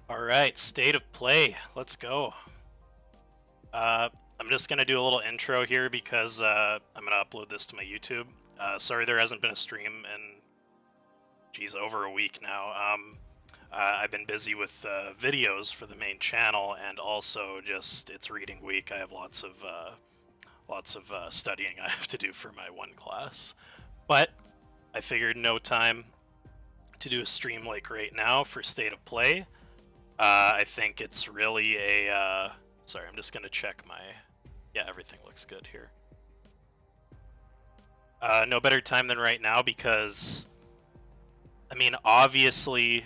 All right, state of play. Let's go. I'm just gonna do a little intro here because I'm gonna upload this to my YouTube. Sorry, there hasn't been a stream in, geez, over a week now. I've been busy with videos for the main channel, and also just it's reading week. I have lots of studying I have to do for my one class, but I figured no time to do a stream like right now for state of play. I think it's really a. Sorry, I'm just gonna check my. Yeah, everything looks good here. No better time than right now because, I mean, obviously,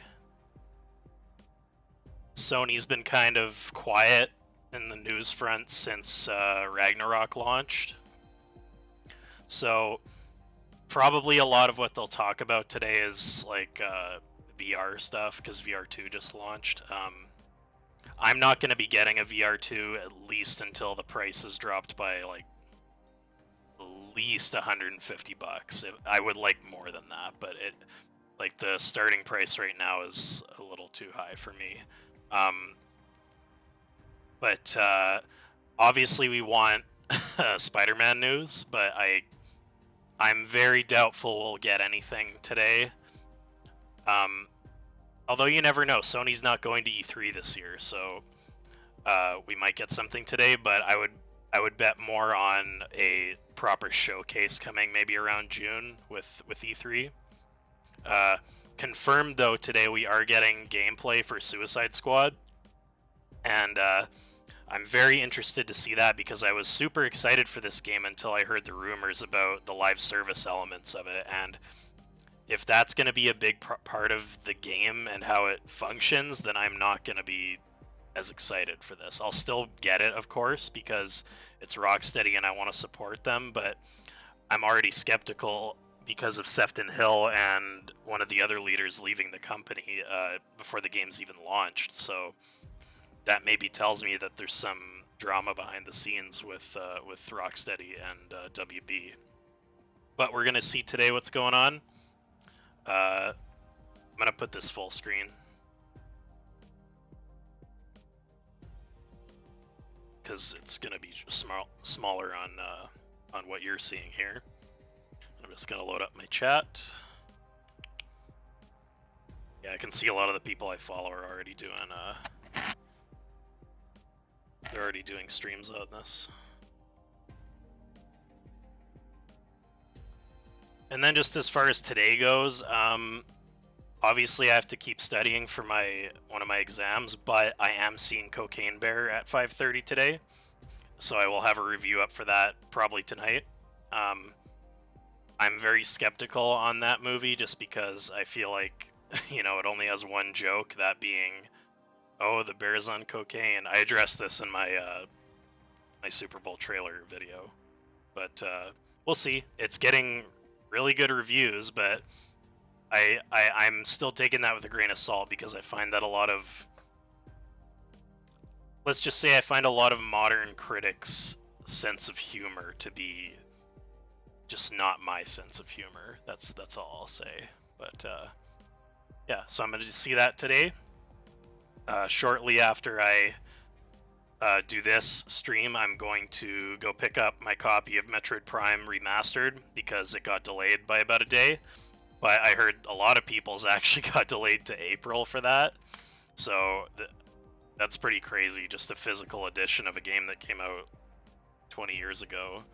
Sony's been kind of quiet in the news front since Ragnarok launched. So, probably a lot of what they'll talk about today is like VR stuff because VR2 just launched. I'm not going to be getting a VR2 at least until the price is dropped by like at least $150. I would like more than that, but like the starting price right now is a little too high for me. But obviously we want Spider-Man news, but I'm very doubtful we'll get anything today. Although you never know, Sony's not going to E3 this year, so we might get something today. But I would bet more on a proper showcase coming maybe around June with E3. Confirmed though today we are getting gameplay for Suicide Squad, and I'm very interested to see that because I was super excited for this game until I heard the rumors about the live service elements of it. And if that's going to be a big part of the game and how it functions, then I'm not going to be as excited for this. I'll still get it, of course, because it's Rocksteady and I want to support them, but I'm already skeptical because of Sefton Hill and one of the other leaders leaving the company before the game's even launched. So that maybe tells me that there's some drama behind the scenes with Rocksteady and WB. But we're going to see today what's going on. I'm going to put this full screen because it's going to be smaller on what you're seeing here. I'm just going to load up my chat. Yeah, I can see a lot of the people I follow are already doing they're already doing streams on this. And then just as far as today goes, obviously I have to keep studying for one of my exams, but I am seeing Cocaine Bear at 5:30 today, so I will have a review up for that probably tonight. I'm very skeptical on that movie just because I feel like, it only has one joke, that being, oh, the bear's on cocaine. I addressed this in my my Super Bowl trailer video, but we'll see. It's getting really good reviews, but I'm still taking that with a grain of salt because I find that let's just say I find a lot of modern critics' sense of humor to be just not my sense of humor. That's all I'll say. But yeah, so I'm going to see that today. Shortly after I do this stream, I'm going to go pick up my copy of Metroid Prime Remastered because it got delayed by about a day. But I heard a lot of people's actually got delayed to April for that. So that's pretty crazy, just a physical edition of a game that came out 20 years ago.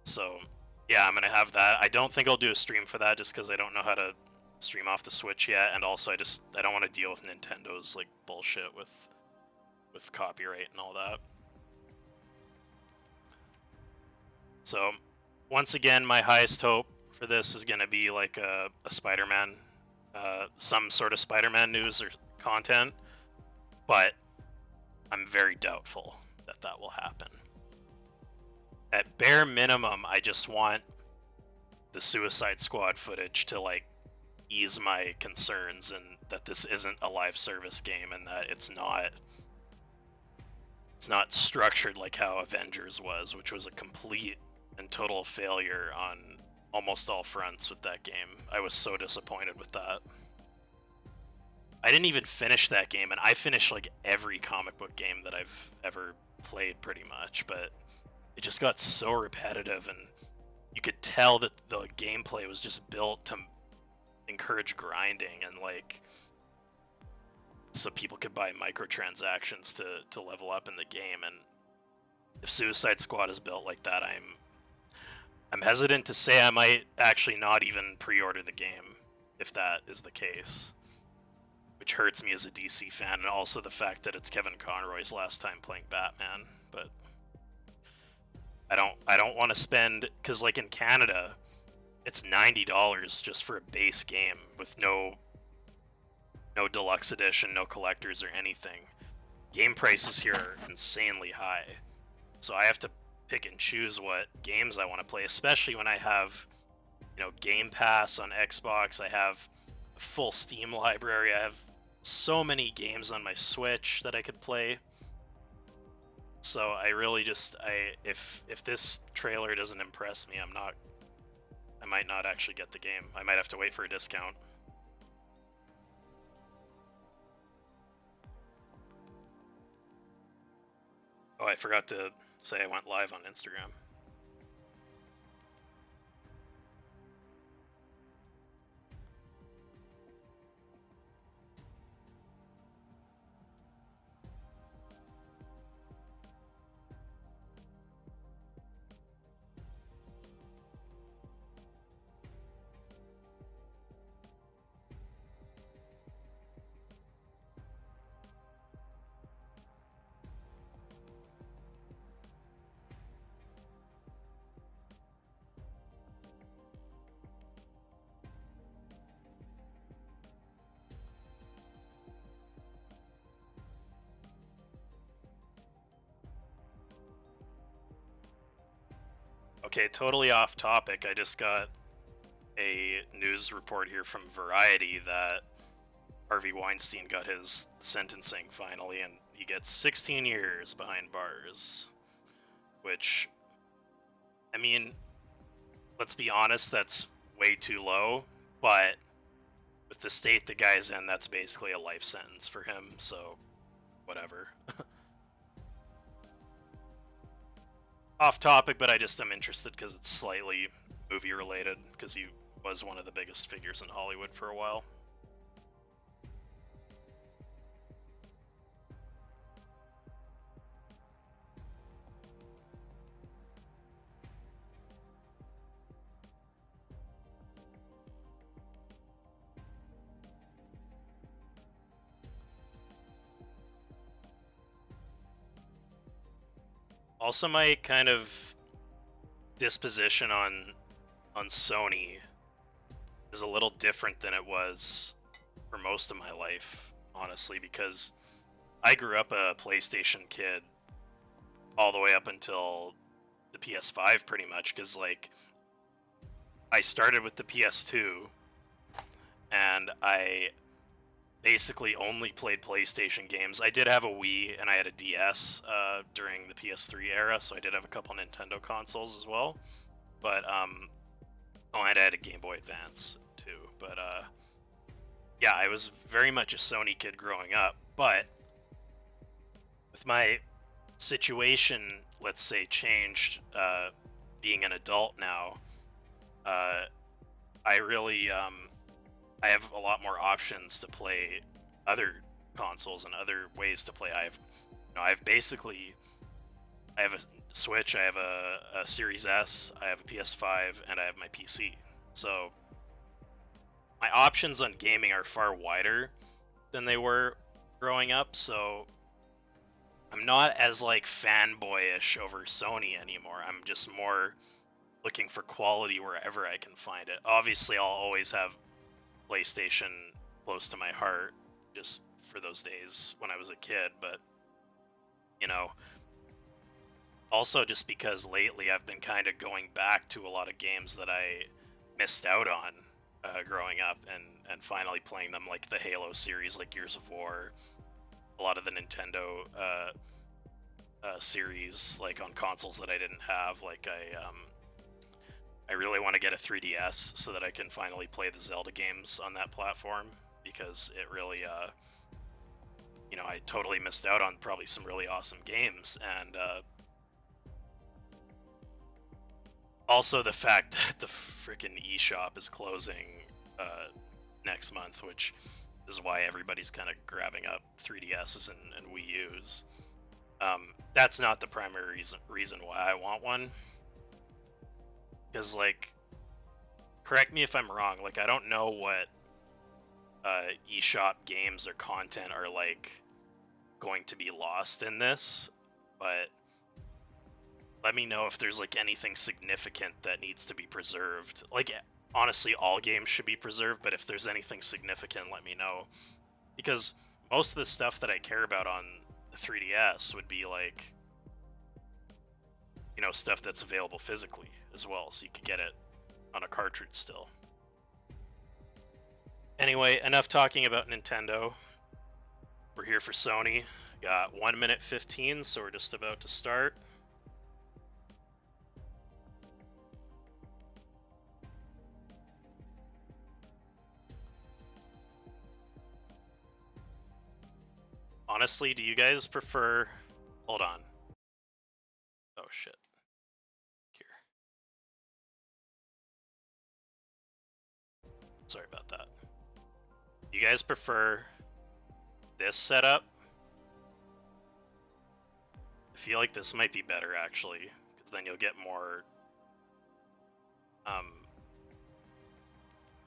So yeah, I'm going to have that. I don't think I'll do a stream for that just because I don't know how to stream off the Switch yet, and also I don't want to deal with Nintendo's like bullshit with copyright and all that. So once again, my highest hope for this is going to be like a Spider-Man, some sort of Spider-Man news or content, but I'm very doubtful that will happen. At bare minimum, I just want the Suicide Squad footage to like ease my concerns, and that this isn't a live service game, and that it's not structured like how Avengers was, which was a complete and total failure on almost all fronts with that game. I was so disappointed with that. I didn't even finish that game, and I finished like every comic book game that I've ever played pretty much, but it just got so repetitive, and you could tell that the gameplay was just built to encourage grinding and like so people could buy microtransactions to level up in the game. And if Suicide Squad is built like that, I'm hesitant to say I might actually not even pre-order the game if that is the case, which hurts me as a DC fan, and also the fact that it's Kevin Conroy's last time playing Batman. But I don't want to spend, because like in Canada, it's $90 just for a base game with no deluxe edition, no collectors or anything. Game prices here are insanely high, so I have to pick and choose what games I want to play, especially when I have, Game Pass on Xbox. I have a full Steam library. I have so many games on my Switch that I could play. So I really just, if this trailer doesn't impress me, I might not actually get the game. I might have to wait for a discount. Oh, I forgot to say I went live on Instagram. Okay, totally off topic. I just got a news report here from Variety that Harvey Weinstein got his sentencing finally, and he gets 16 years behind bars. Which, I mean, let's be honest, that's way too low, but with the state the guy's in, that's basically a life sentence for him, so whatever. Off topic, but I just am interested because it's slightly movie related, because he was one of the biggest figures in Hollywood for a while. Also, my kind of disposition on Sony is a little different than it was for most of my life, honestly, because I grew up a PlayStation kid all the way up until the PS5 pretty much, because like I started with the PS2 and I basically only played PlayStation games. I did have a Wii and I had a DS during the PS3 era, so I did have a couple Nintendo consoles as well. But and I had a Game Boy Advance too. But yeah, I was very much a Sony kid growing up. But with my situation, let's say, changed, being an adult now, I really I have a lot more options to play other consoles and other ways to play. I have a Switch, I have a Series S, I have a PS5, and I have my PC. So my options on gaming are far wider than they were growing up. So I'm not as like fanboyish over Sony anymore. I'm just more looking for quality wherever I can find it. Obviously, I'll always have PlayStation close to my heart just for those days when I was a kid, but also just because lately I've been kind of going back to a lot of games that I missed out on growing up, and finally playing them, like the Halo series, like Gears of War, a lot of the Nintendo series, like on consoles that I didn't have. Like I really want to get a 3DS so that I can finally play the Zelda games on that platform, because it really, you know, I totally missed out on probably some really awesome games, and also the fact that the freaking eShop is closing next month, which is why everybody's kind of grabbing up 3DSs and Wii U's. That's not the primary reason why I want one. Because, like, correct me if I'm wrong, like, I don't know what eShop games or content are, like, going to be lost in this, but let me know if there's, like, anything significant that needs to be preserved. Like, honestly, all games should be preserved, but if there's anything significant, let me know. Because most of the stuff that I care about on the 3DS would be, like, you know, stuff that's available physically as well, so you could get it on a cartridge still. Anyway, enough talking about Nintendo. We're here for Sony. Got 1 minute 15, so we're just about to start. Honestly, do you guys prefer... Hold on. Oh, shit. Here. Sorry about that. You guys prefer this setup? I feel like this might be better, actually, because then you'll get more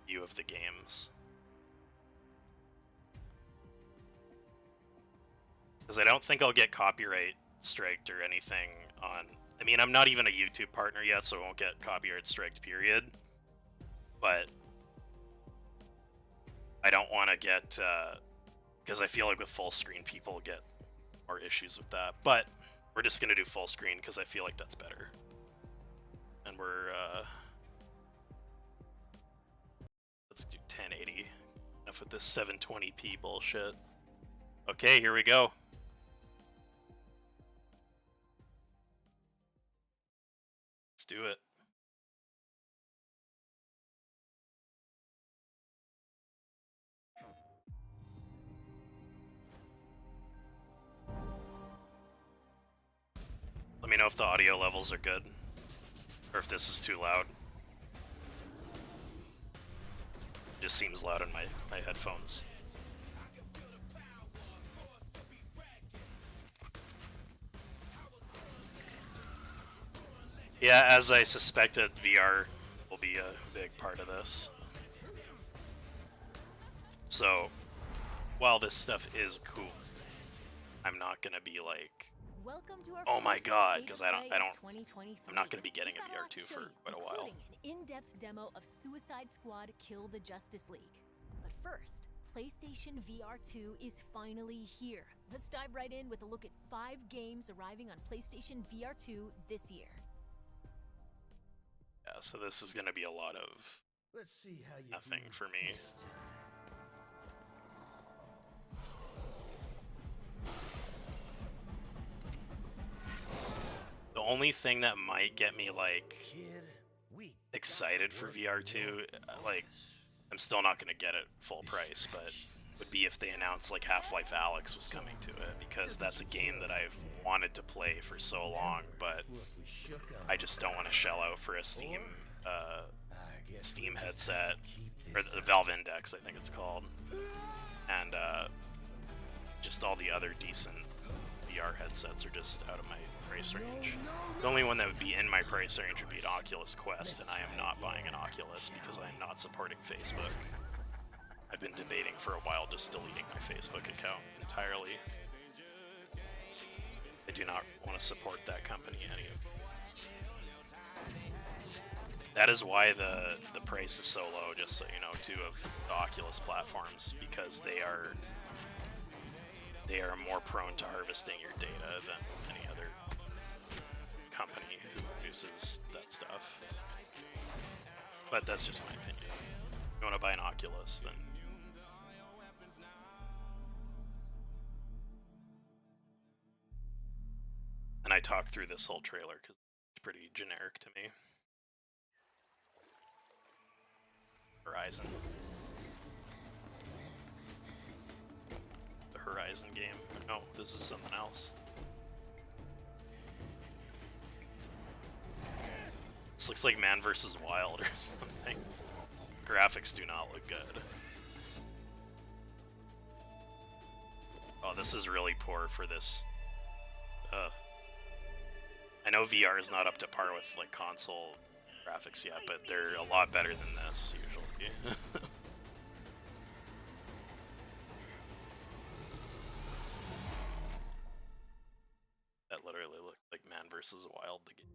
view of the games. Because I don't think I'll get copyright striked or anything on... I mean, I'm not even a YouTube partner yet, so I won't get copyright striked, period. But I don't want to get... because I feel like with full screen, people get more issues with that. But we're just going to do full screen because I feel like that's better. And we're... let's do 1080. Enough with this 720p bullshit. Okay, here we go. Let's do it. Let me know if the audio levels are good, or if this is too loud. It just seems loud in my headphones. Yeah, as I suspected, VR will be a big part of this. So, while this stuff is cool, I'm not gonna be like, oh my god, because I'm not gonna be getting a VR2 for quite a while. An in-depth demo of Suicide Squad: Kill the Justice League. But first, PlayStation VR2 is finally here. Let's dive right in with a look at 5 games arriving on PlayStation VR2 this year. Yeah, so this is gonna be a lot of nothing for me. The only thing that might get me, like, excited for VR2, like, I'm still not gonna get it full price, but would be if they announced, like, Half-Life Alyx was coming to it, because that's a game that I've wanted to play for so long, but I just don't want to shell out for a Steam headset, or the Valve Index, I think it's called, and just all the other decent VR headsets are just out of my price range. The only one that would be in my price range would be an Oculus Quest, and I am not buying an Oculus because I am not supporting Facebook. I've been debating for a while just deleting my Facebook account entirely. I do not want to support that company any. That is why the price is so low, just so you know, too, of the Oculus platforms, because they are more prone to harvesting your data than any other company who produces that stuff. But that's just my opinion. If you want to buy an Oculus, then... And I talked through this whole trailer because it's pretty generic to me. Horizon. Horizon game. No, this is something else. This looks like Man vs. Wild or something. Graphics do not look good. Oh, this is really poor for this. I know VR is not up to par with like console graphics yet, but they're a lot better than this usually. That literally looked like Man vs. Wild, the game.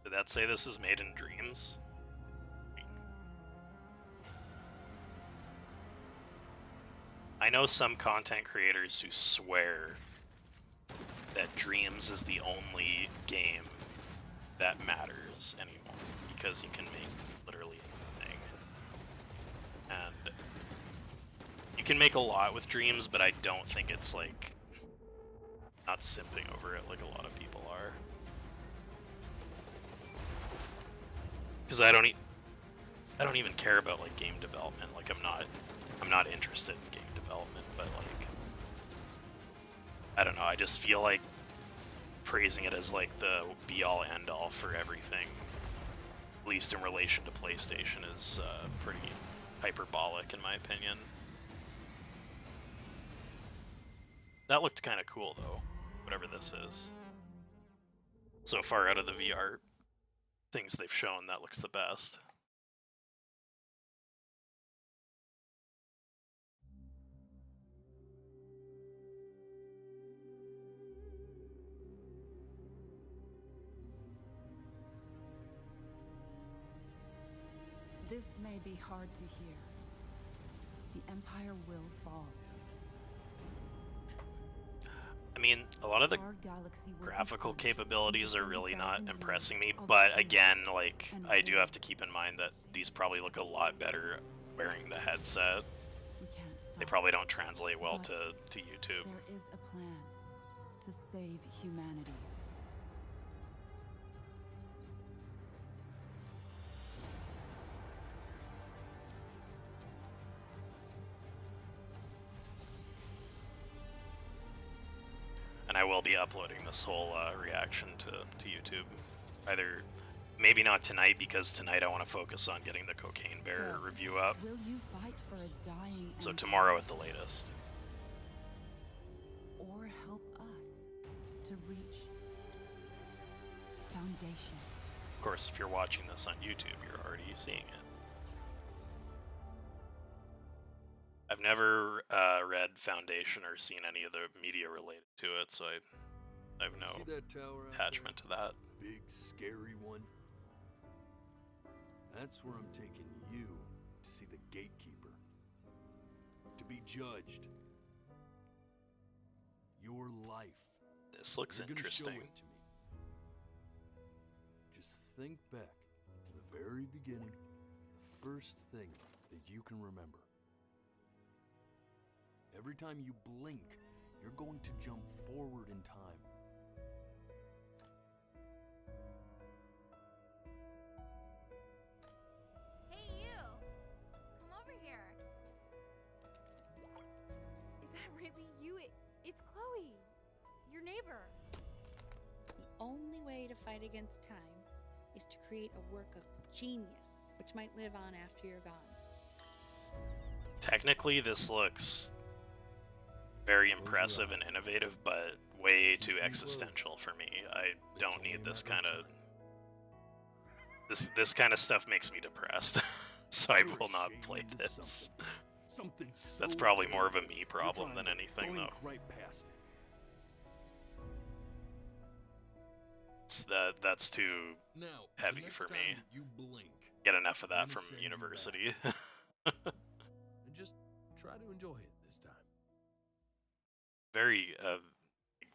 Did that say this is made in Dreams? I know some content creators who swear that Dreams is the only game that matters anymore because you can make literally anything. And you can make a lot with Dreams, but I don't think it's like not simping over it like a lot of people are. Because I don't even care about like game development. Like I'm not interested in game development, but like I don't know, I just feel like praising it as like the be all end all for everything, at least in relation to PlayStation, is pretty hyperbolic in my opinion. That looked kind of cool though, whatever this is. So far out of the VR things they've shown, that looks the best. This may be hard to hear. The Empire will fall. I mean, a lot of the graphical capabilities are really not impressing me, but again, like, I do have to keep in mind that these probably look a lot better wearing the headset. They probably don't translate well to YouTube. There is a plan to save humanity. And I will be uploading this whole reaction to YouTube. Either, maybe not tonight, because tonight I want to focus on getting the Cocaine Bear review up. Will you fight for a dying So empire, tomorrow at the latest. or help us to reach foundation? Of course, if you're watching this on YouTube, you're already seeing it. I've never read Foundation or seen any of the media related to it, so I have no See that tower out attachment to that. there? Big, scary one. That's where I'm taking you to see the gatekeeper. To be judged. Your life. This looks You're gonna show interesting. it to me. Just think back to the very beginning, the first thing that you can remember. Every time you blink, you're going to jump forward in time. Hey, you! Come over here. Is that really you? It's Chloe, your neighbor. The only way to fight against time is to create a work of genius, which might live on after you're gone. Technically, this looks very impressive and innovative, but way too existential for me. I don't need this kind of... This kind of stuff makes me depressed, so I will not play this. That's probably more of a me problem than anything, though. Right past it. That's too Now, heavy the next for time me. You blink Get enough of that I'm from sending you back. university. and just try to enjoy it this time. Very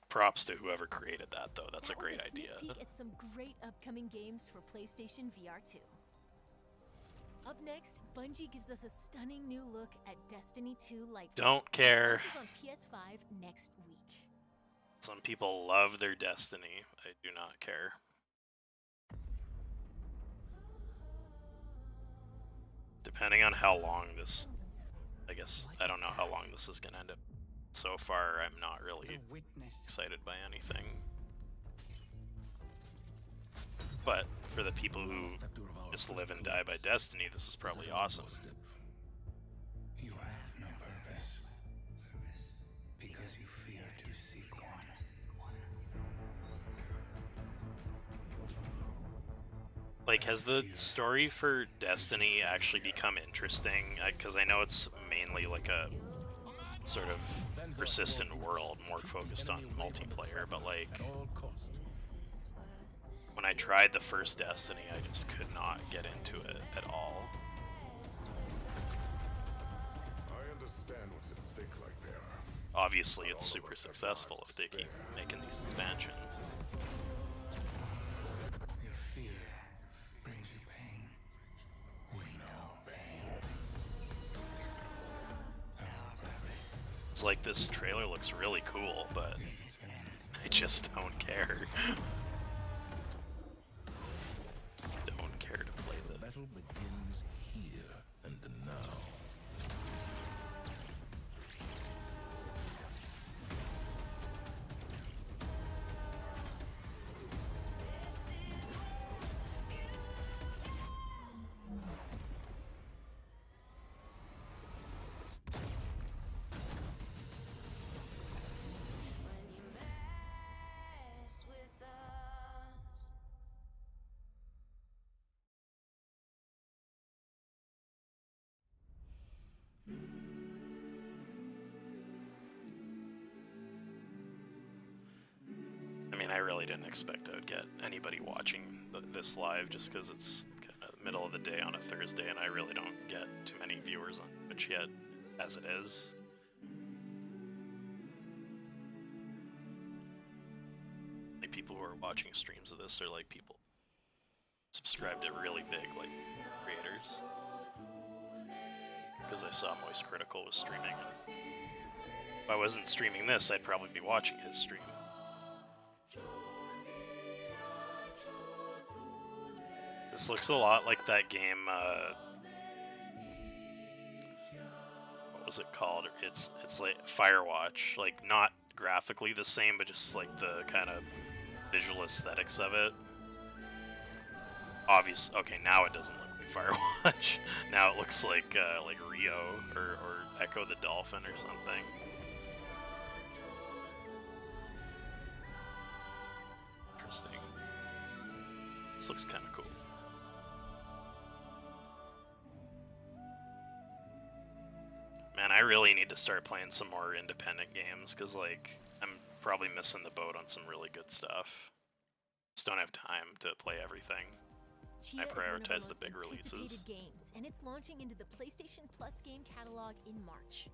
props to whoever created that, though. That's a That was great sneak idea. Peek at some great upcoming games for PlayStation VR 2. Up next, Bungie gives us a stunning new look at Destiny 2 Lightfall. Don't care. Which launches on PS5 next week. Some people love their Destiny. I do not care. Depending on how long this, I guess, I don't know how long this is gonna end up. So far, I'm not really excited by anything. But for the people who just live and die by Destiny, this is probably awesome. You have no purpose because you fear to seek one. Like, has the story for Destiny actually become interesting? Because I know it's mainly like a sort of persistent world, more focused on multiplayer, but like, when I tried the first Destiny, I just could not get into it at all. I understand what's at stake like they are. Obviously, it's super successful if they keep making these expansions. Your fear brings you pain. We know pain. Our purpose It's like this trailer looks really cool, but is end. I just don't care. Don't care to play The this. battle begins here and now. I mean, I really didn't expect I would get anybody watching this live just because it's kind of the middle of the day on a Thursday, and I really don't get too many viewers on Twitch yet, as it is. Like, people who are watching streams of this are like people subscribed to really big like creators. Because I saw Moist Critical was streaming, and if I wasn't streaming this, I'd probably be watching his stream. This looks a lot like that game, what was it called? It's like Firewatch, like not graphically the same, but just like the kind of visual aesthetics of it. Obvious. Okay, now it doesn't look like Firewatch. Now it looks like Rio or Echo the Dolphin or something. Interesting. This looks kind of cool. Man, I really need to start playing some more independent games, because, like, I'm probably missing the boat on some really good stuff. Just don't have time to play everything. Chia I is one of our prioritize the most big anticipated releases. games, and it's launching into the PlayStation Plus game catalog in March.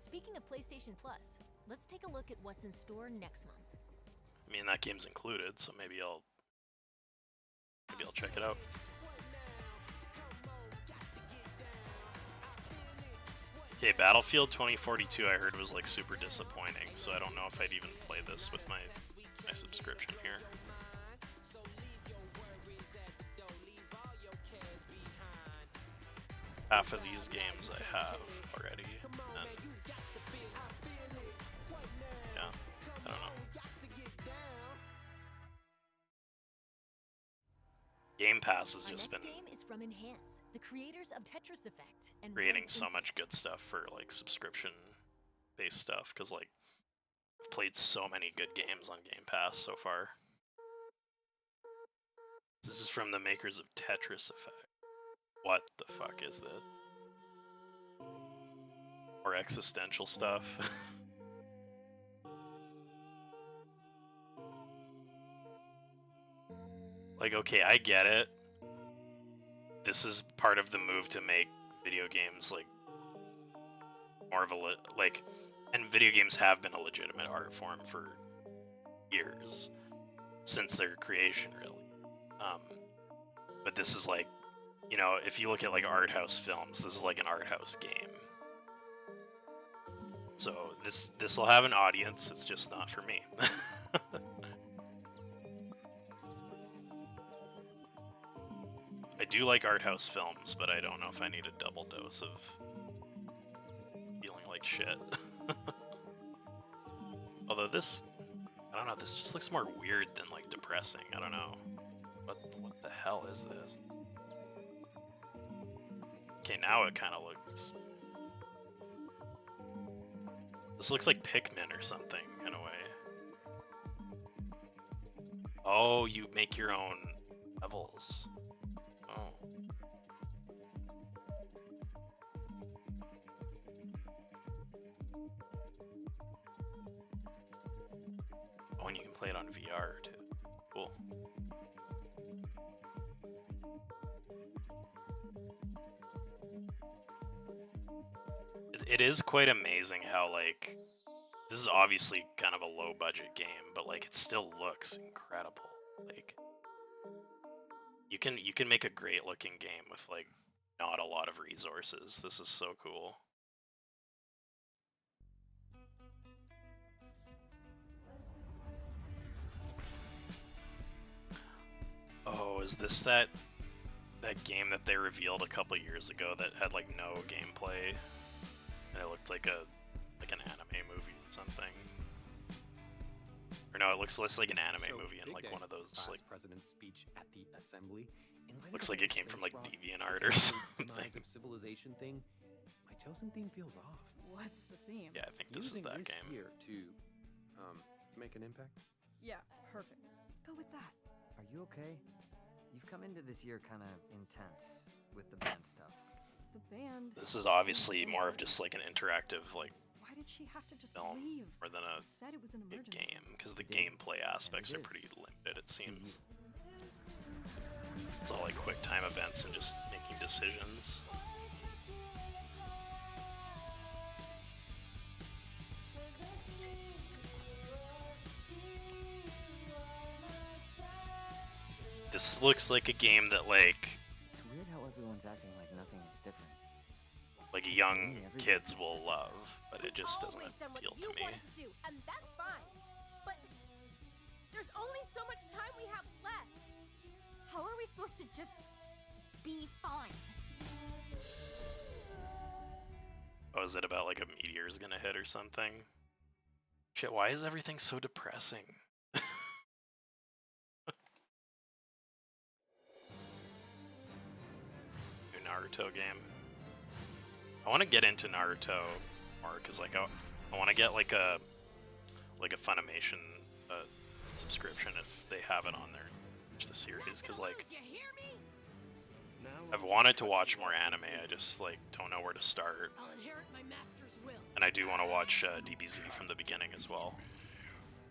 Speaking of PlayStation Plus, let's take a look at what's in store next month. I mean, that game's included, so maybe I'll check it out. Okay, Battlefield 2042 I heard was like super disappointing, so I don't know if I'd even play this with my subscription here. Half of these games I have already, and yeah, I don't know. Game Pass has Our just next been game is from Enhance, the creators of Tetris Effect and creating Res so Infinite. much good stuff for like subscription-based stuff, because like I've played so many good games on Game Pass so far. This is from the makers of Tetris Effect. What the fuck is this? More existential stuff. Like, okay, I get it. This is part of the move to make video games like more of a like, and video games have been a legitimate art form for years since their creation, really. But this is like, you know, if you look at like art house films, this is like an art house game. So this will have an audience. It's just not for me. I do like art house films, but I don't know if I need a double dose of feeling like shit. Although this, I don't know, this just looks more weird than like depressing. I don't know. What the hell is this? Okay, now it kind of looks. This looks like Pikmin or something in a way. Oh, you make your own levels. Oh. Oh, and you can play it on VR too. Cool. It is quite amazing how, like, this is obviously kind of a low budget game, but like it still looks incredible. Like you can make a great looking game with like not a lot of resources. This is so cool. Oh, is this that game that they revealed a couple years ago that had like no gameplay and it looked like an anime movie or something? Or no, it looks less like an anime movie and like one of those like president's speech at the assembly. Looks like it came from like DeviantArt or something. Civilization thing. My chosen theme feels off. What's the theme? Yeah, I think this is that game. Year to make an impact. Yeah, perfect. Go with that. Are you okay? You've come into this year kind of intense with the band stuff. The band. This is obviously more of just like an interactive like Why did she have to just film leave? more than a Said it was an big emergency. game, because the gameplay aspects are pretty limited, it seems. It's all like quick time events and just making decisions. This looks like a game that like It's weird how everyone's acting like nothing is different. like young kids will love, but it just doesn't Always done what appeal you to me. wanted to do, and that's fine. But there's only so much time we have left. How are we supposed to just be fine? Oh, is it about like a meteor's gonna hit or something? Shit, why is everything so depressing? New Naruto game. I want to get into Naruto more because like I want to get like a Funimation subscription if they have it on there. The series because like I've wanted to watch more anime. I just like don't know where to start. I'll inherit my master's will. And I do want to watch DBZ from the beginning as well.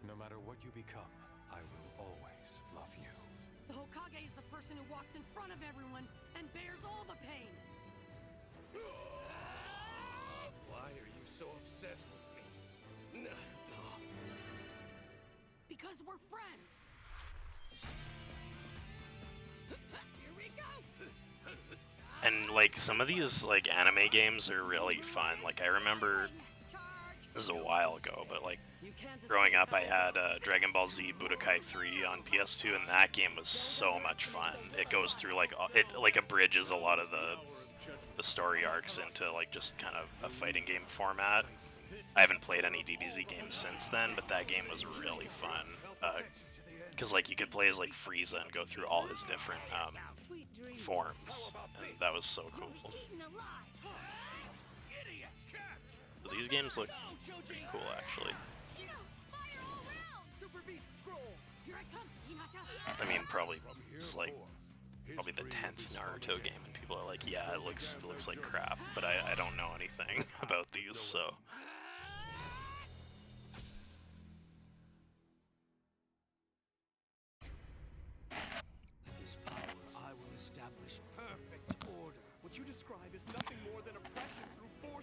No matter what you become, I will always love you. The Hokage is the person who walks in front of everyone and bears all the pain. Why are you so obsessed with me? Because we're friends. Here we go. And like some of these like anime games are really fun. Like I remember this is a while ago, but like growing up I had Dragon Ball Z Budokai 3 on PS2 and that game was so much fun. It goes through like it like abridges a lot of the story arcs into like just kind of a fighting game format. I haven't played any DBZ games since then, but that game was really fun. Because like you could play as like Frieza and go through all his different forms, and that was so cool. So these games look pretty cool, actually. I mean, probably it's like probably the 10th Naruto game, and people are like, "Yeah, it looks like crap," but I don't know anything about these, so.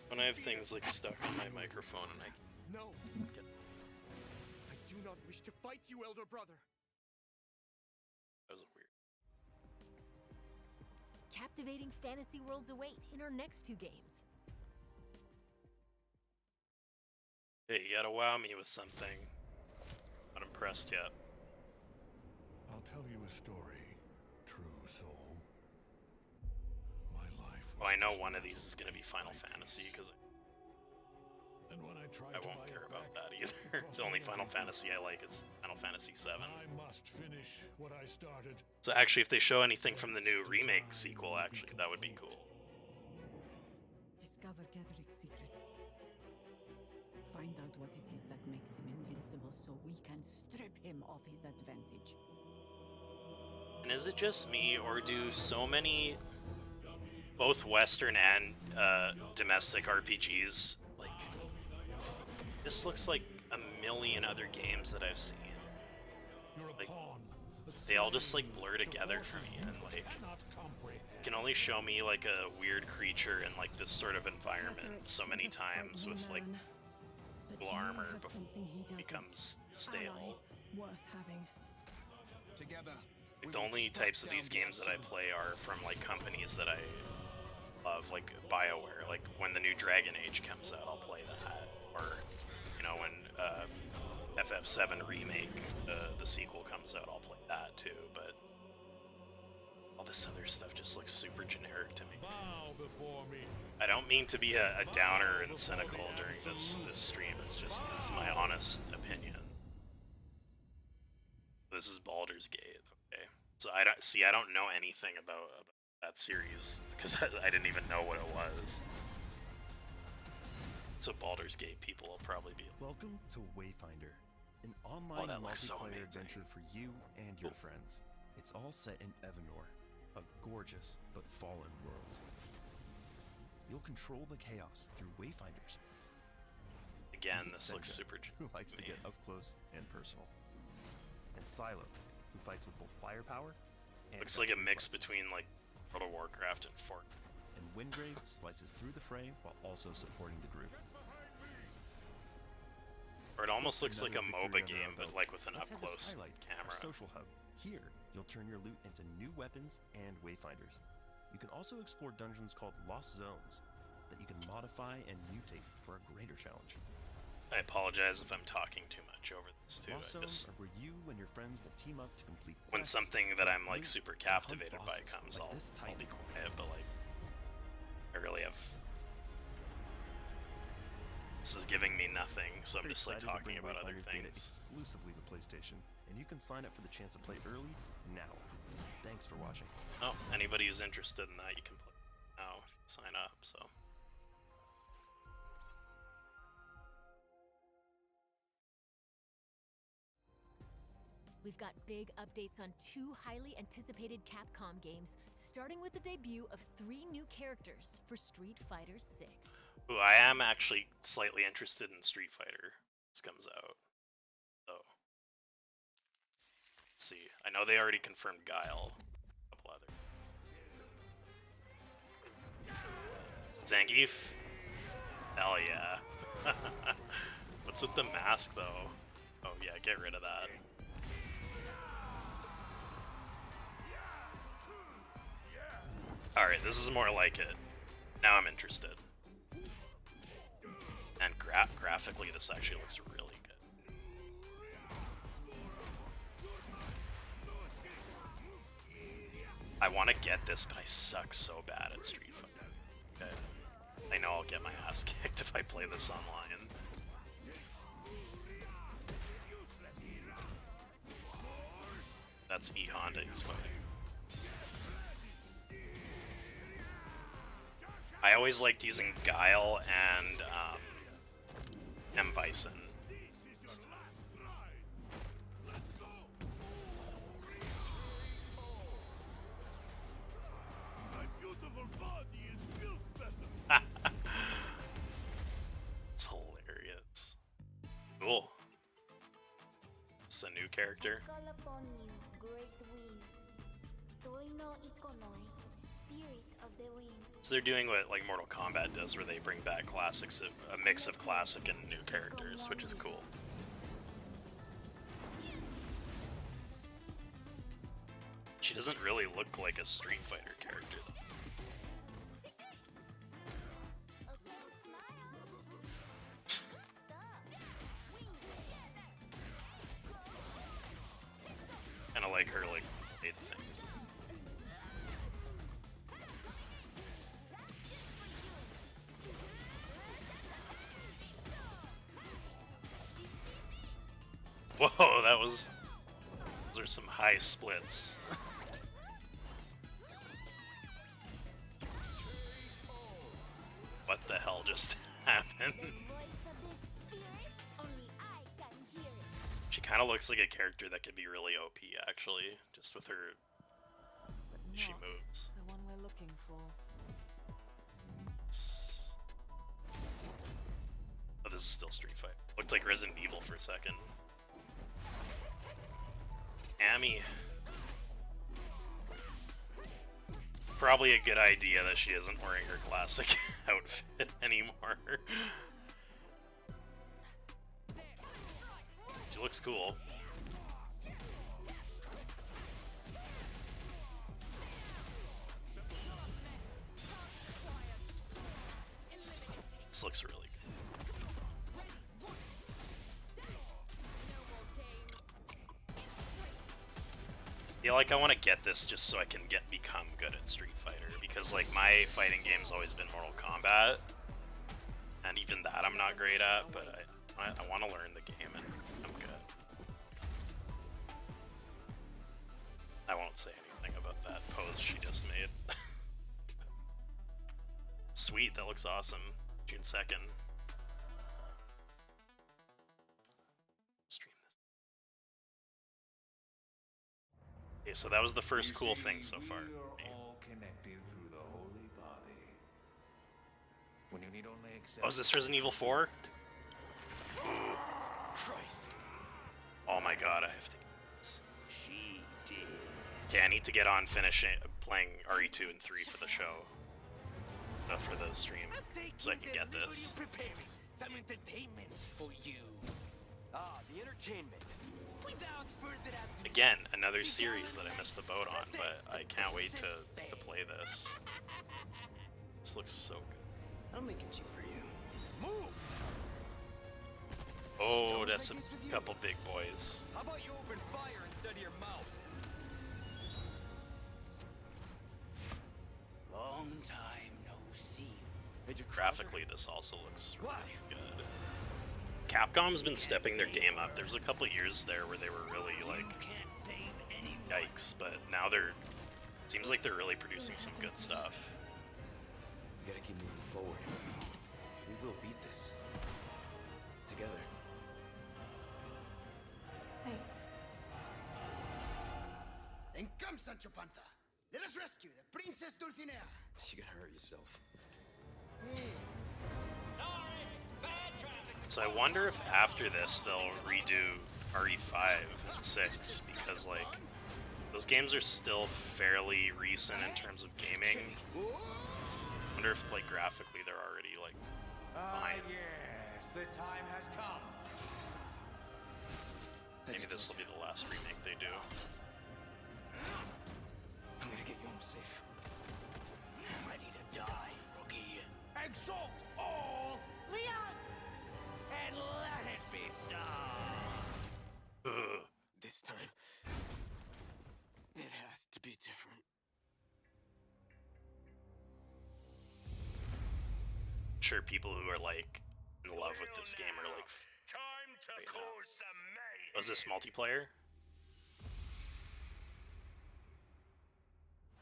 When I have things like stuck on my microphone and I No. I do not wish to fight you, elder brother. that was weird. Captivating fantasy worlds await in our next two games. Hey, you gotta wow me with something. Not impressed yet. I'll tell you a story, true soul. My life. Well, I know one of these is gonna be Final Fantasy because And when I won't care about that either. The only Final Fantasy I like is Final Fantasy VII. I must finish what I started. So actually, if they show anything from the new remake sequel, actually, that would be cool. Discover Gedric's secret. Find out what it is that makes him invincible so we can strip him of his advantage. And is it just me, or do so many, both Western and domestic RPGs, like, this looks like a million other games that I've seen. Like, they all just like blur together for me, and like, you can only show me like a weird creature in like this sort of environment so many times with like cool armor before it becomes stale. Worth having. Together. Like, the only types of these games that I play are from like companies that I love, like BioWare. Like when the new Dragon Age comes out, I'll play that. Or, you know, when FF7 Remake, the sequel comes out, I'll play that too. But all this other stuff just looks super generic to me. I don't mean to be a downer and cynical during this stream. It's just, this is my honest opinion. This is Baldur's Gate. Okay, so I don't know anything about that series because I didn't even know what it was. So Baldur's Gate people will probably be. Welcome to Wayfinder, an online multiplayer adventure for you and your friends. It's all set in Evanor, a gorgeous but fallen world. You'll control the chaos through Wayfinders. Again, this looks super. Who likes to get up close and personal, and Silo, who fights with both firepower. And looks like a mix between like World of Warcraft and Fortnite. And Windrave slices through the fray while also supporting the group. Or it almost looks like a MOBA game, but like with an up-close camera. Social hub. Here, you'll turn your loot into new weapons and Wayfinders. You can also explore dungeons called Lost Zones that you can modify and mutate for a greater challenge. I apologize if I'm talking too much over this too. Lost Zones are where you and your friends will team up to complete when quests, something that I'm like super captivated by bosses comes, like I'll be quiet. But like, I really have. This is giving me nothing, so I'm just like talking about other things. Exclusively to PlayStation, and you can sign up for the chance to play early now. Thanks for watching. Oh, anybody who's interested in that, you can play now if you sign up. So. We've got big updates on 2 highly anticipated Capcom games, starting with the debut of 3 new characters for Street Fighter 6. Ooh, I am actually slightly interested in Street Fighter. This comes out. So, let's see. I know they already confirmed Guile. A couple other. Zangief? Hell yeah. What's with the mask though? Oh yeah, get rid of that. Alright, this is more like it. Now I'm interested. And graphically, this actually looks really good. I want to get this, but I suck so bad at Street Fighter. Okay. I know I'll get my ass kicked if I play this online. That's E Honda he's fighting. I always liked using Guile and M. Bison. It's hilarious. Cool. It's a new character. So they're doing what like Mortal Kombat does, where they bring back classics, a mix of classic and new characters, which is cool. She doesn't really look like a Street Fighter character, though. Whoa, that was... Those are some high splits. What the hell just happened? She kind of looks like a character that could be really OP, actually, just with her... She moves. The one we're looking for. Oh, this is still Street Fighter. Looked like Resident Evil for a second. Amy. Probably a good idea that she isn't wearing her classic outfit anymore. She looks cool. This looks really good. I feel like I want to get this just so I can become good at Street Fighter, because like my fighting game's always been Mortal Kombat, and even that I'm not great at, but I want to learn the game and I'm good. I won't say anything about that pose she just made. Sweet, that looks awesome. June 2nd. Stream this. Okay, so that was the first cool thing so far. All connected through the holy body. When you need only accept. Oh, is this Resident Evil 4? Oh my god, I have to get this. She did. Okay, I need to get on finishing playing RE2 and 3 for the show. For the stream, so I can get this. Preparing some entertainment for you. Ah, the entertainment. Without further ado. Again, another series that I missed the boat on, but I can't wait to play this. This looks so good. I'm making you for you. Move. Oh, that's a couple big boys. How about you open fire instead of your mouth? Long time no see. Graphically, this also looks really good. Capcom's been stepping their game up. There was a couple years there where they were really like, yikes, but now seems like they're really producing some good stuff. We gotta keep moving forward. We will beat this. Together. Thanks. Then come, Sancho Panza. Let us rescue the Princess Dulcinea. You're gonna hurt yourself. So I wonder if after this they'll redo RE5 and 6, because like those games are still fairly recent in terms of gaming. I wonder if like graphically they're already like behind. Yes, the time has come. Maybe this will be the last remake they do. I'm gonna get you home safe. I'm ready to die, rookie. Exalt all Leon! And let it be so! This time, it has to be different. I'm sure people who are like in love with this game are like, Time to cause some mayhem. was this multiplayer?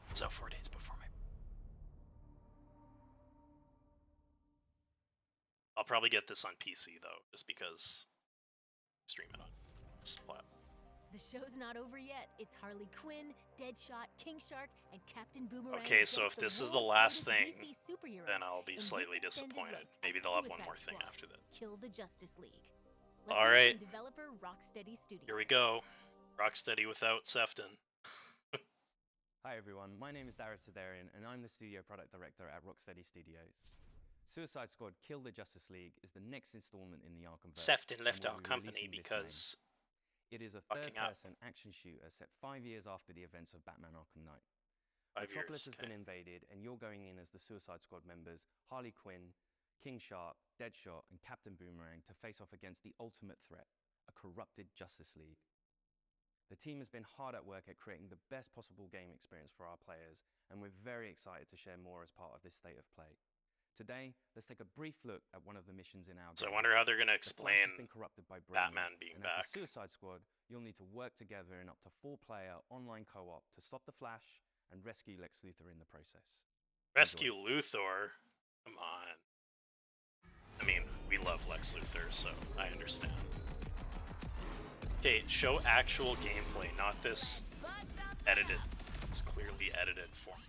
It's out 4 days before my... I'll probably get this on PC though, just because stream it on this platform. The show's not over yet. It's Harley Quinn, Deadshot, King Shark, and Captain Boomerang. Okay, so if against this is the world's last greatest thing, DC superheroes then I'll be in this slightly extended disappointed. look Maybe at they'll have one Suicide more thing Squad, after that. Kill the Justice League. Let's All hear right. from developer Rocksteady Studios. Here we go. Rocksteady without Sefton. Hi everyone, my name is Darius Sidarian and I'm the studio product director at Rocksteady Studios. Suicide Squad Kill the Justice League is the next installment in the Arkhamverse. Sefton left and our will be company releasing this because May. It is a fucking up. third-person action shooter set 5 years after the events of Batman Arkham Knight. 5 Metropolis years. has been invaded and you're going in as the Suicide Squad members Harley Quinn, King Shark, Deadshot and Captain Boomerang to face off against the ultimate threat, a corrupted Justice League. The team has been hard at work at creating the best possible game experience for our players, and we're very excited to share more as part of this state of play. Today, let's take a brief look at one of the missions in our So I game. wonder how they're gonna The Flash explain has been corrupted by Batman Brainiac, being and as back. the Suicide Squad, you'll need to work together in up to 4-player online co-op to stop the Flash and rescue Lex Luthor in the process. Rescue Luthor? Come on. I mean, we love Lex Luthor, so I understand. Okay, show actual gameplay, not this edited. It's clearly edited form.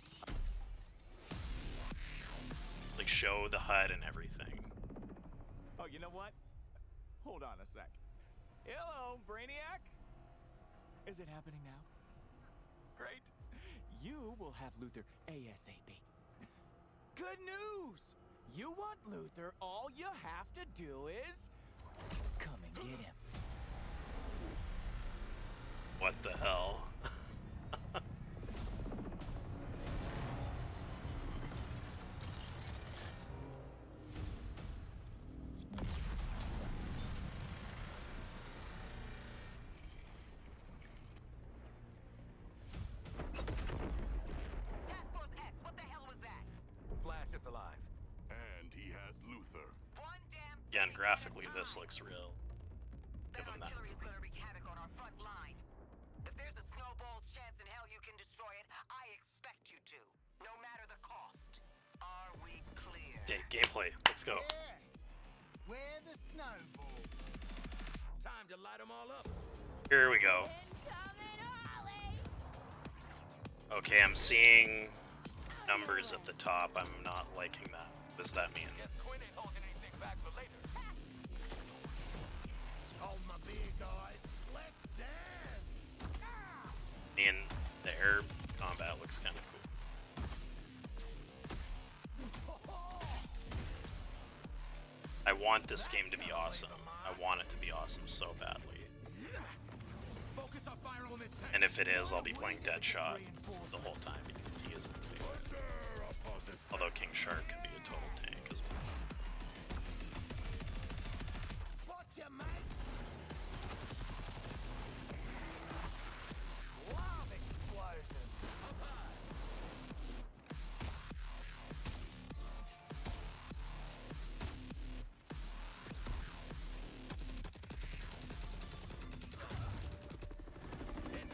Like, show the HUD and everything. Oh, you know what? Hold on a sec. Hello, Brainiac? Is it happening now? Great. You will have Luthor ASAP. Good news! You want Luthor, all you have to do is come and get him. What the hell? Task Force X, what the hell was that? Flash is alive. And he has Luthor. One damn Again, graphically, this looks real. Give him that. artillery is gonna wreak havoc on our front line. If there's a snowball's chance in hell you can destroy it, I expect you to. No matter the cost. Are we clear? Okay, gameplay. Let's go. Where the snowball? Time to light them all up. Here we go. Okay, I'm seeing numbers at the top. I'm not liking that. What does that mean? Guess Quinn ain't holding anything back for later. Hold my beer, guys. Let's dance. And the air combat looks kind of cool. I want this game to be awesome. I want it to be awesome so badly. Focus on fire on this tank. And if it is, I'll be playing Deadshot the whole time because he is my favorite. Although King Shark could be a total tank as well. Watch ya, mate. Love explosion.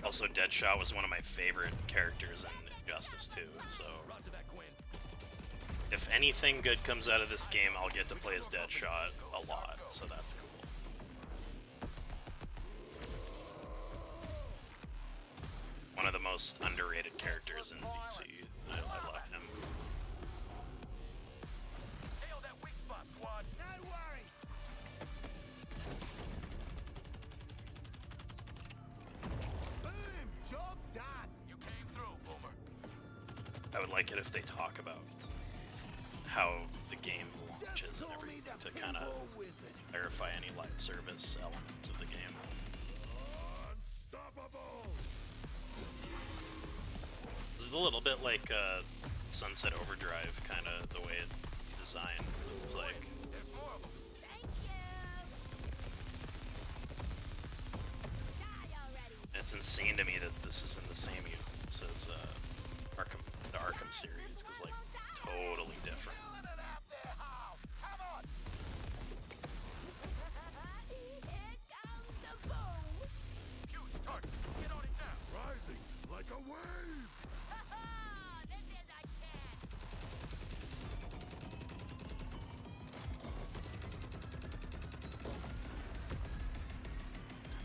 Also, Deadshot was one of my favorite characters in Injustice 2, so if anything good comes out of this game, I'll get to play as Deadshot a lot, so that's cool. One of the most underrated characters in DC. I love him. Nail that weak spot, squad. No worries. Boom! Job done. You came through, Boomer. I would like it if they talk about how the game launches and everything to kind of clarify any live service elements of the game. Unstoppable! This is a little bit like Sunset Overdrive, kind of the way it's designed. It's like There's more of them. it's insane to me that this is in the same universe as the Arkham series, because like totally different. Huge target. Get on it now. Rising like a wave!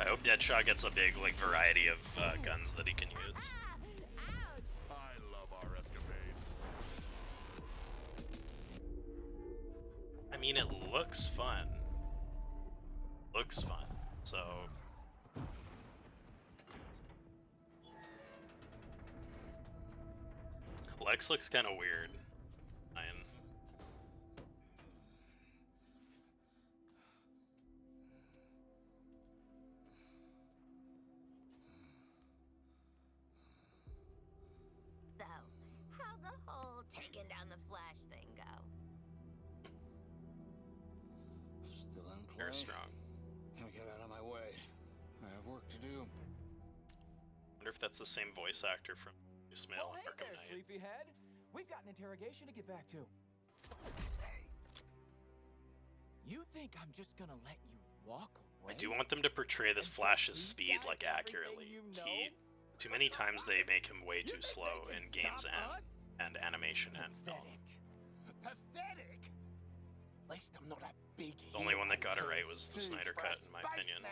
I hope Deadshot gets a big like variety of guns that he can use. I love our escapades. I mean, it looks fun. Looks fun. So Lex looks kind of weird. So, how'd the whole taking down the Flash thing go? Still in play. Very strong. Now get out of my way. I have work to do. Wonder if that's the same voice actor from Ismail Oh, and hey Arkham there, Knight. sleepyhead. We've got an interrogation to get back to. You think I'm just gonna let you walk away? I do want them to portray this Flash's speed like accurately. Too many times they make him way too slow in games and animation and film. Pathetic. At least I'm not a big. The only one that got it right was the Snyder Cut, in my opinion.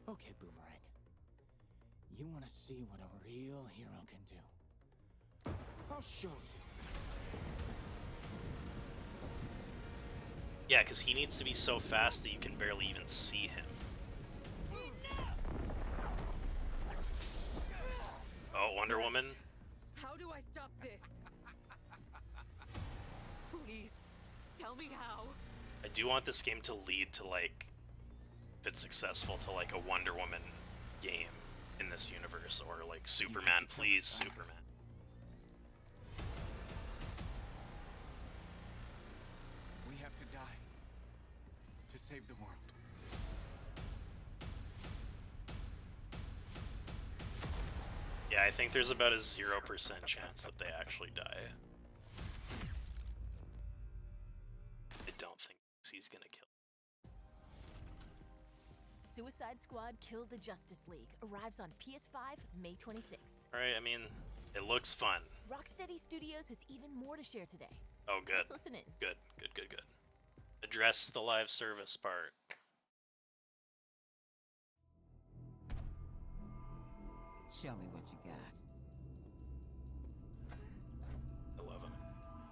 Okay, Boomerang. You want to see what a real hero can do? I'll show you. Yeah, because he needs to be so fast that you can barely even see him. Oh, Wonder Woman. How do I stop this? Please, tell me how. I do want this game to lead to, like, if it's successful, to, like, a Wonder Woman game in this universe, or, like, Superman, please, Superman. We have to die to save the world. Yeah, I think there's about a 0% chance that they actually die. I don't think he's gonna kill. Suicide Squad Kill the Justice League arrives on PS5 May 26th. Alright, I mean, it looks fun. Rocksteady Studios has even more to share today. Oh, good. Let's listen in. Good. Address the live service part. Show me what you got. I love him.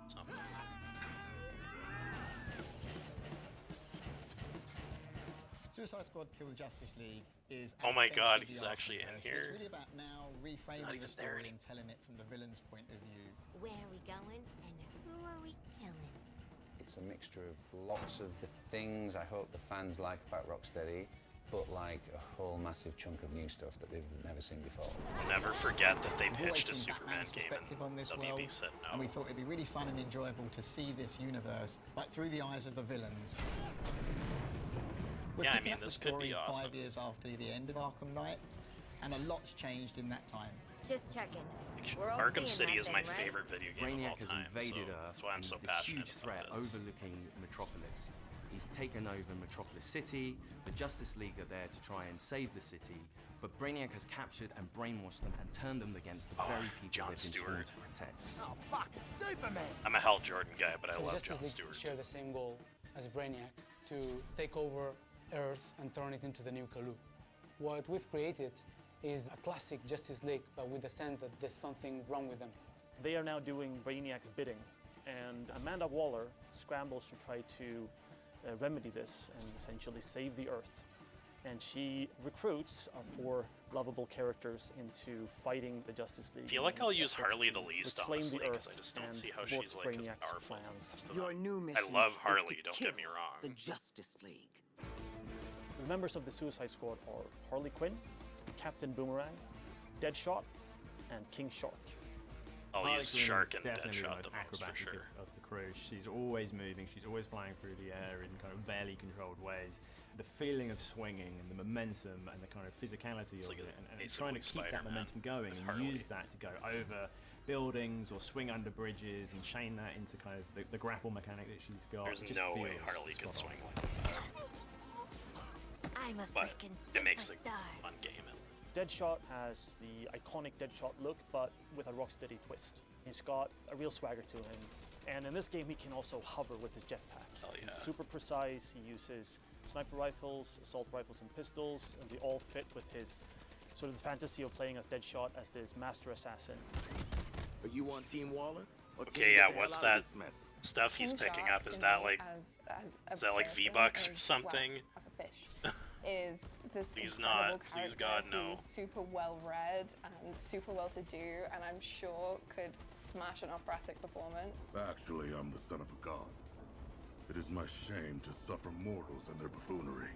Something. Suicide Squad Kill the Justice League is... Oh my god, he's actually in here. It's really about now reframing the story and telling it from the villain's point of view. Where are we going and who are we killing? It's a mixture of lots of the things I hope the fans like about Rocksteady, but like a whole massive chunk of new stuff that they've never seen before. I'll never forget that they We've always pitched a seen Superman Batman's game perspective on this and world, WB said no. and we thought it'd be really fun and enjoyable to see this universe, but through the eyes of the villains. We're Yeah, I picking mean, up the this could be story awesome. 5 years after the end of Arkham Knight, and a lot's changed in that time. Just checking. We're all Arkham seeing City that is my thing, right? favorite video game Brainiac of all time, has invaded so Earth. that's why I'm and so is this passionate huge threat about this. overlooking Metropolis. He's taken over Metropolis City. The Justice League are there to try and save the city, but Brainiac has captured and brainwashed them and turned them against the very people John they've been sworn Stewart. to protect. Oh, fucking Superman! I'm a Hal Jordan guy, but I So love Justice John League Stewart. share the same goal as Brainiac, to take over Earth and turn it into the new Kalu. What we've created is a classic Justice League, but with the sense that there's something wrong with them. They are now doing Brainiac's bidding, and Amanda Waller scrambles to try to remedy this and essentially save the Earth. And she recruits our 4 lovable characters into fighting the Justice League. I feel like I'll use Harley the to least, reclaim honestly, the because I Earth just don't and see how thwart she's like as Brainiac's powerful. plans. Your new mission I love is Harley, to don't kill get me wrong. the Justice League. The members of the Suicide Squad are Harley Quinn, Captain Boomerang, Deadshot, and King Shark. I'll Harley use Quinn is Shark and definitely Deadshot the the most most for acrobatic sure. of the crew. She's always moving. She's always flying through the air in kind of barely controlled ways. The feeling of swinging and the momentum and the kind of physicality of it, and trying to keep that momentum going and use that to go over buildings or swing under bridges and chain that into kind of the grapple mechanic that she's got. There's It just no way feels Harley can spot swing on. like that. I'm a But freaking it makes a superstar. fun game. Deadshot has the iconic Deadshot look, but with a Rocksteady twist. He's got a real swagger to him. And in this game, he can also hover with his jetpack. Hell yeah. He's super precise. He uses sniper rifles, assault rifles, and pistols, and they all fit with his sort of the fantasy of playing as Deadshot as this master assassin. Are you on Team Waller? Or Okay, Team yeah, Get the hell what's out that of this mess? stuff he's King picking Shark up? Is to that me like as is that like person V-Bucks or is, something? well, as a fish, is this Please incredible not. Please character God, no. who's super well read and super well to do, and I'm sure could smash an operatic performance. Actually, I'm the son of a god. It is my shame to suffer mortals and their buffoonery.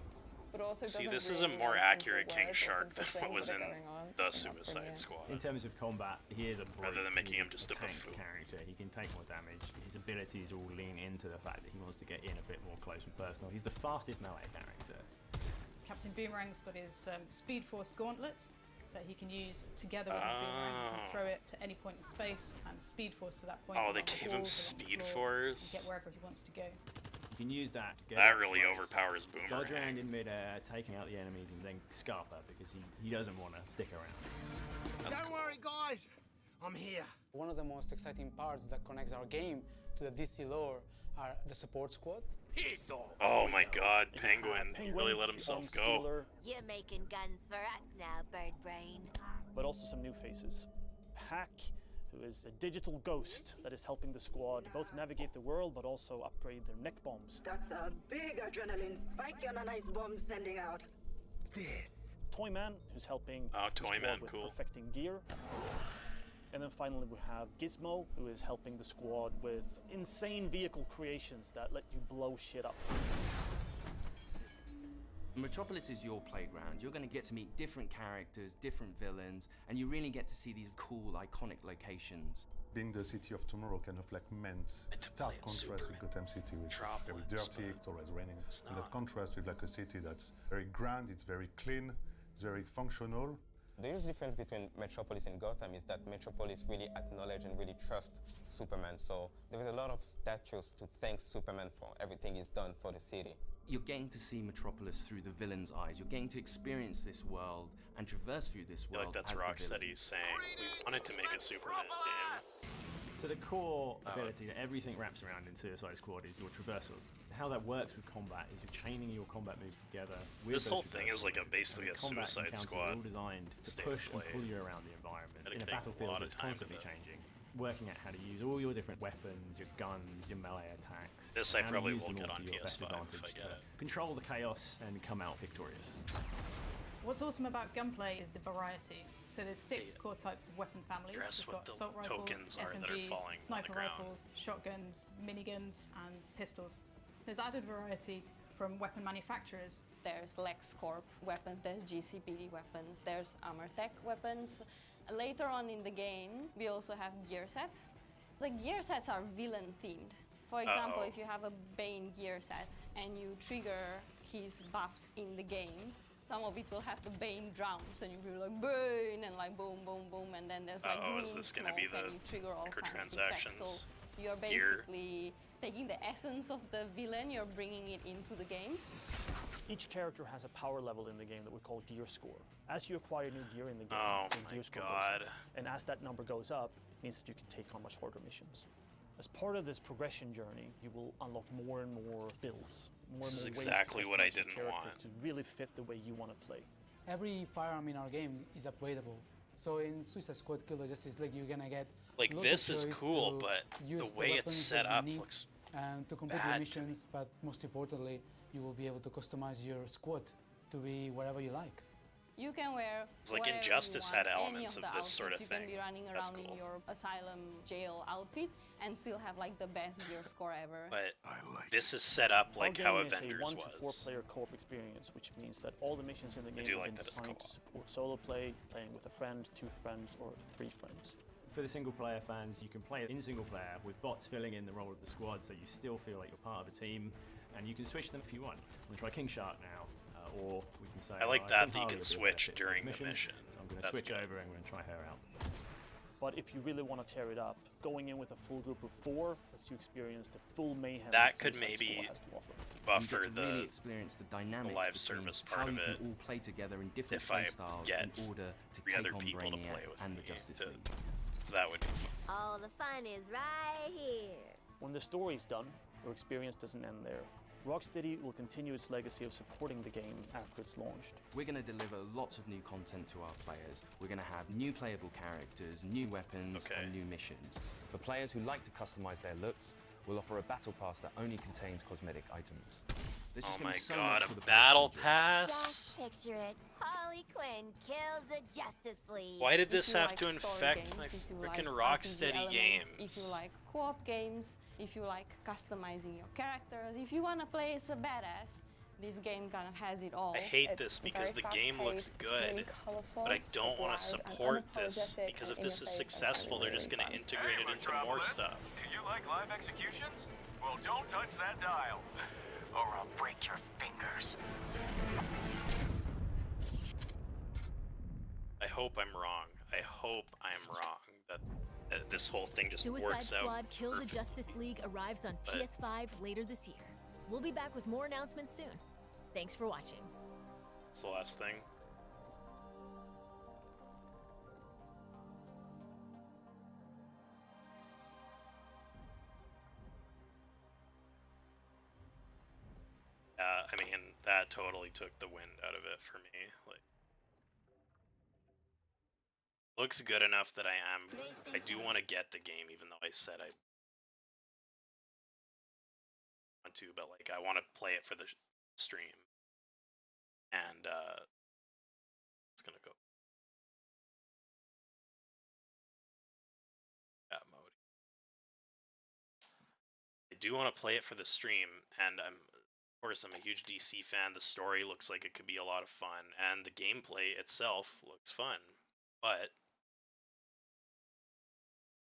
But also See, doesn't this is a really more know simple accurate King words or Shark than simple what was things in that are going on. the That's Suicide brilliant. Squad. In terms of combat, he is a brute. Rather than making He's him just a tank buffoon. character. He can take more damage. His abilities all lean into the fact that he wants to get in a bit more close and personal. He's the fastest melee character. Captain Boomerang's got his Speed Force gauntlet, that he can use together with his boomerang. He can throw it to any point in space and Speed Force to that point. Oh, they gave him Speed Force. Get wherever he wants to go. You can use that. That really overpowers Boomerang. Dodge around in midair, taking out the enemies, and then Scarper because he doesn't want to stick around. Don't worry, guys. I'm here. One of the most exciting parts that connects our game to the DC lore are the support squad. Piss off. Oh my God, Penguin! He really let himself go. You're making guns for us now, Bird Brain. But also some new faces. Hack, who is a digital ghost that is helping the squad both navigate the world but also upgrade their neck bombs. That's a big adrenaline spike on a nice bomb sending out. This. Toyman, who's helping the squad with perfecting gear. And then finally we have Gizmo, who is helping the squad with insane vehicle creations that let you blow shit up. Metropolis is your playground. You're going to get to meet different characters, different villains, and you really get to see these cool, iconic locations. Being the city of tomorrow kind of like meant stark contrast with Gotham City, which is very dirty, it's always raining. And that contrast with like a city that's very grand, it's very clean, it's very functional. The huge difference between Metropolis and Gotham is that Metropolis really acknowledge and really trust Superman. So there is a lot of statues to thank Superman for everything he's done for the city. You're getting to see Metropolis through the villain's eyes. You're getting to experience this world and traverse through this world. Like that's Rocksteady saying we wanted to make a Superman game. So the core ability that everything wraps around in Suicide Squad is your traversal. How that works with combat is you're chaining your combat moves together. This whole thing is like basically a Suicide Squad. All designed to push and pull you around the environment in a battlefield that's constantly changing. Working out how to use all your different weapons, your guns, your melee attacks. This I probably will get on PS5 if I get it. Control the chaos and come out victorious. What's awesome about gunplay is the variety. So there's 6 core types of weapon families. We've got assault rifles, SMGs, sniper rifles, shotguns, miniguns, and pistols. There's added variety from weapon manufacturers. There's LexCorp weapons, there's GCPD weapons, there's Armortech weapons. Later on in the game, we also have gear sets. The gear sets are villain themed. For example, if you have a Bane gear set and you trigger his buffs in the game, some of it will have the Bane drums and you will like Bane and like boom, boom, boom, and then there's like green is this gonna be the and you trigger all microtransactions? So you're basically taking the essence of the villain, you're bringing it into the game. Each character has a power level in the game that we call gear score. As you acquire new gear in the game, gear score goes up. And as that number goes up, it means that you can take on much harder missions. As part of this progression journey, you will unlock more and more builds. This is exactly what I didn't want. To really fit the way you want to play. Every firearm in our game is upgradable. So in Suicide Squad Kill the Justice League, you're gonna get like this is cool, but the way it's set up looks to complete your missions, but most importantly, you will be able to customize your squad to be whatever you like. You can wear it's like Injustice had elements of this sort of thing. thing. You can be running around in your asylum jail outfit and still have like the best gear score ever. But this is set up like how Avengers was. It's a 1 to 4 player co-op experience, which means that all the missions in the game have been designed to support solo play, playing with a friend, 2 friends, or 3 friends. For the single player fans, you can play it in single player with bots filling in the role of the squad, so you still feel like you're part of a team, and you can switch them if you want. I'm gonna try King Shark now, or we can say. I like that you can switch during the mission. So I'm gonna switch over and we're gonna try her out. But if you really want to tear it up, going in with a full group of 4 lets you experience the full mayhem that could maybe buffer the really experience the dynamics live service part of it. How you can all play together in different if play I styles get in order to 3 take other on people Brainiac to play with and me the Justice League. So that would be fun. All the fun is right here. When the story's done, your experience doesn't end there. Rocksteady will continue its legacy of supporting the game after it's launched. We're going to deliver lots of new content to our players. We're going to have new playable characters, new weapons, and new missions. For players who like to customize their looks, we'll offer a battle pass that only contains cosmetic items. Oh my god, a battle pass? Just picture it. Harley Quinn kills the Justice League. Why did this have to infect my frickin' Rocksteady games? If you like co-op games, if you like customizing your characters, if you want to play as a badass, this game kind of has it all. I hate this because the game looks good, but I don't want to support this because if this is successful, they're just going to integrate it into more stuff. Do you like live executions? Well, don't touch that dial, or I'll break your fingers. I hope I'm wrong. I hope I'm wrong that this whole thing just Suicide works out. Squad Kill the Justice League arrives on PS5 later this year. We'll be back with more announcements soon. Thanks for watching. That's the last thing. I mean, that totally took the wind out of it for me. Like, looks good enough that I do want to get the game, even though I said I want to, but like I want to play it for the stream. And it's gonna go that mode. I do want to play it for the stream, and of course, I'm a huge DC fan. The story looks like it could be a lot of fun, and the gameplay itself looks fun. But I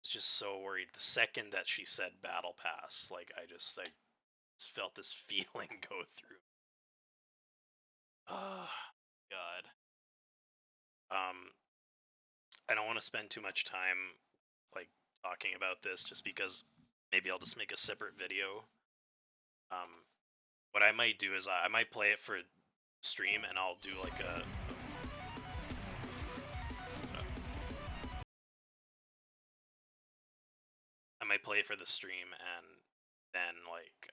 was just so worried. The second that she said Battle Pass, like I just felt this feeling go through. Oh God. I don't want to spend too much time like talking about this, just because maybe I'll just make a separate video. What I might do is I might play it for stream, and I'll do like I might play it for the stream and then like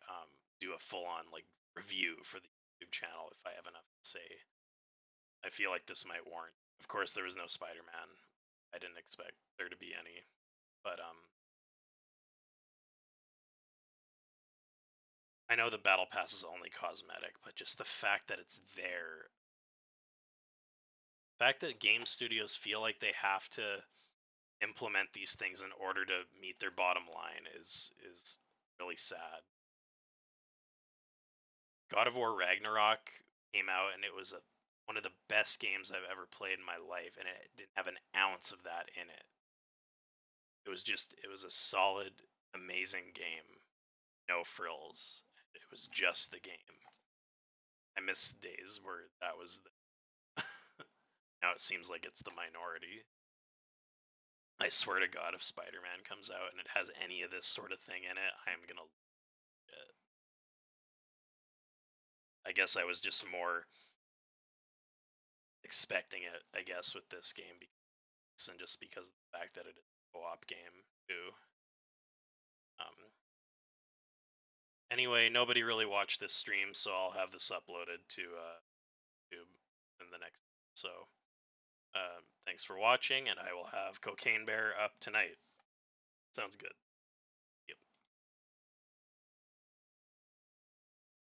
do a full-on like review for the YouTube channel if I have enough to say. I feel like this might warrant. Of course, there was no Spider-Man. I didn't expect there to be any, but I know the Battle Pass is only cosmetic, but just the fact that it's there, the fact that game studios feel like they have to implement these things in order to meet their bottom line is really sad. God of War Ragnarok came out, and it was one of the best games I've ever played in my life, and it didn't have an ounce of that in it. It was a solid, amazing game. No frills. It was just the game. I miss days where that was now it seems like it's the minority. I swear to God, if Spider-Man comes out and it has any of this sort of thing in it, I am gonna love it. I guess I was just more expecting it, I guess, with this game, and just because of the fact that it is a co-op game too. Anyway, nobody really watched this stream, so I'll have this uploaded to YouTube in the next. So, thanks for watching, and I will have Cocaine Bear up tonight. Sounds good.